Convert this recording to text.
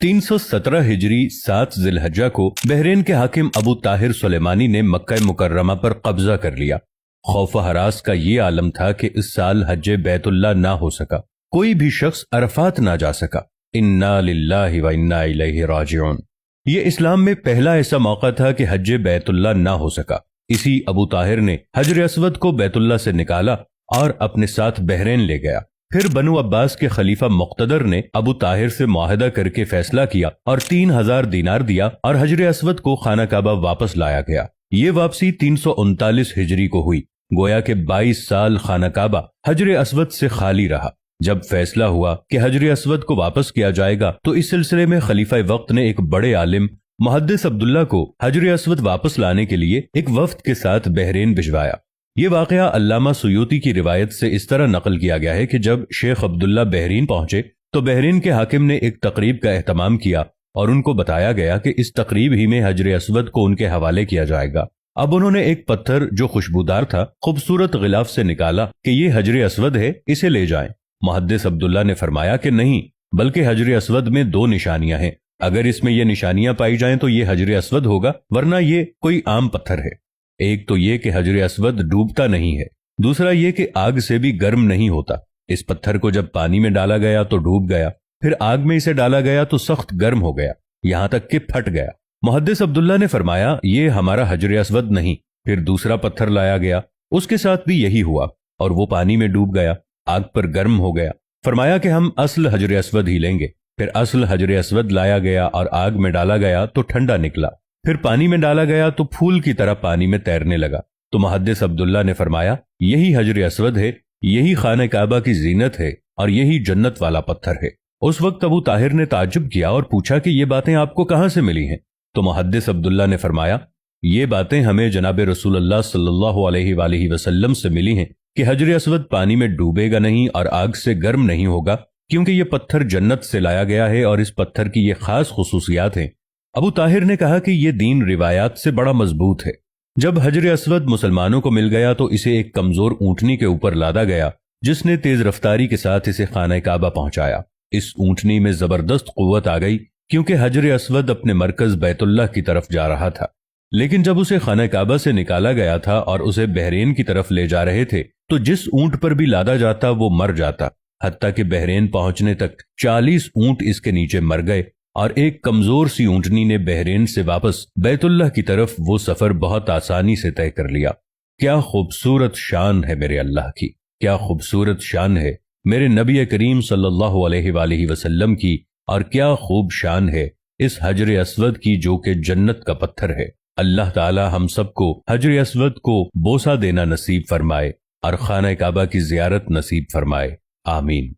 317 ہجری 7 ذی الحجہ کو بحرین کے حاکم ابو طاہر سلیمانی نے مکہ مکرمہ پر قبضہ کر لیا۔ خوف و ہراس کا یہ عالم تھا کہ اس سال حج بیت اللہ نہ ہو سکا، کوئی بھی شخص عرفات نہ جا سکا۔ انا للہ و انا الیہ راجعون۔ یہ اسلام میں پہلا ایسا موقع تھا کہ حج بیت اللہ نہ ہو سکا۔ اسی ابو طاہر نے حجر اسود کو بیت اللہ سے نکالا اور اپنے ساتھ بحرین لے گیا۔ پھر بنو عباس کے خلیفہ مقتدر نے ابو طاہر سے معاہدہ کر کے فیصلہ کیا اور 3000 دینار دیا اور حجر اسود کو خانہ کعبہ واپس لایا گیا۔ یہ واپسی 339 ہجری کو ہوئی، گویا کہ 22 سال خانہ کعبہ حجر اسود سے خالی رہا۔ جب فیصلہ ہوا کہ حجر اسود کو واپس کیا جائے گا تو اس سلسلے میں خلیفہ وقت نے ایک بڑے عالم محدث عبداللہ کو حجر اسود واپس لانے کے لیے ایک وفد کے ساتھ بحرین بھجوایا۔ یہ واقعہ علامہ سیوطی کی روایت سے اس طرح نقل کیا گیا ہے کہ جب شیخ عبداللہ بحرین پہنچے تو بحرین کے حاکم نے ایک تقریب کا اہتمام کیا اور ان کو بتایا گیا کہ اس تقریب ہی میں حجر اسود کو ان کے حوالے کیا جائے گا۔ اب انہوں نے ایک پتھر جو خوشبودار تھا خوبصورت غلاف سے نکالا کہ یہ حجر اسود ہے، اسے لے جائیں۔ محدث عبداللہ نے فرمایا کہ نہیں، بلکہ حجر اسود میں 2 نشانیاں ہیں، اگر اس میں یہ نشانیاں پائی جائیں تو یہ حجر اسود ہوگا، ورنہ یہ کوئی عام پتھر ہے۔ ایک تو یہ کہ حجر اسود ڈوبتا نہیں ہے، دوسرا یہ کہ آگ سے بھی گرم نہیں ہوتا۔ اس پتھر کو جب پانی میں ڈالا گیا تو ڈوب گیا، پھر آگ میں اسے ڈالا گیا تو سخت گرم ہو گیا، یہاں تک کہ پھٹ گیا۔ محدث عبداللہ نے فرمایا یہ ہمارا حجر اسود نہیں۔ پھر دوسرا پتھر لایا گیا، اس کے ساتھ بھی یہی ہوا اور وہ پانی میں ڈوب گیا، آگ پر گرم ہو گیا۔ فرمایا کہ ہم اصل حجر اسود ہی لیں گے۔ پھر اصل حجر اسود لایا گیا اور آگ میں ڈالا گیا تو ٹھنڈا نکلا، پھر پانی میں ڈالا گیا تو پھول کی طرح پانی میں تیرنے لگا۔ تو محدث عبداللہ نے فرمایا یہی حجر اسود ہے، یہی خانہ کعبہ کی زینت ہے اور یہی جنت والا پتھر ہے۔ اس وقت ابو طاہر نے تعجب کیا اور پوچھا کہ یہ باتیں آپ کو کہاں سے ملی ہیں؟ تو محدث عبداللہ نے فرمایا یہ باتیں ہمیں جناب رسول اللہ صلی اللہ علیہ وآلہ وسلم سے ملی ہیں کہ حجر اسود پانی میں ڈوبے گا نہیں اور آگ سے گرم نہیں ہوگا، کیونکہ یہ پتھر جنت سے لایا گیا ہے اور اس پتھر کی یہ خاص خصوصیات ہیں۔ ابو طاہر نے کہا کہ یہ دین روایات سے بڑا مضبوط ہے۔ جب حجر اسود مسلمانوں کو مل گیا تو اسے ایک کمزور اونٹنی کے اوپر لادا گیا، جس نے تیز رفتاری کے ساتھ اسے خانہ کعبہ پہنچایا۔ اس اونٹنی میں زبردست قوت آ گئی کیونکہ حجر اسود اپنے مرکز بیت اللہ کی طرف جا رہا تھا، لیکن جب اسے خانہ کعبہ سے نکالا گیا تھا اور اسے بحرین کی طرف لے جا رہے تھے تو جس اونٹ پر بھی لادا جاتا وہ مر جاتا، حتیٰ کہ بحرین پہنچنے تک 40 اونٹ اس کے نیچے مر گئے اور ایک کمزور سی اونٹنی نے بحرین سے واپس بیت اللہ کی طرف وہ سفر بہت آسانی سے طے کر لیا۔ کیا خوبصورت شان ہے میرے اللہ کی، کیا خوبصورت شان ہے میرے نبی کریم صلی اللہ علیہ وآلہ وسلم کی، اور کیا خوب شان ہے اس حجر اسود کی جو کہ جنت کا پتھر ہے۔ اللہ تعالی ہم سب کو حجر اسود کو بوسہ دینا نصیب فرمائے اور خانہ کعبہ کی زیارت نصیب فرمائے، آمین۔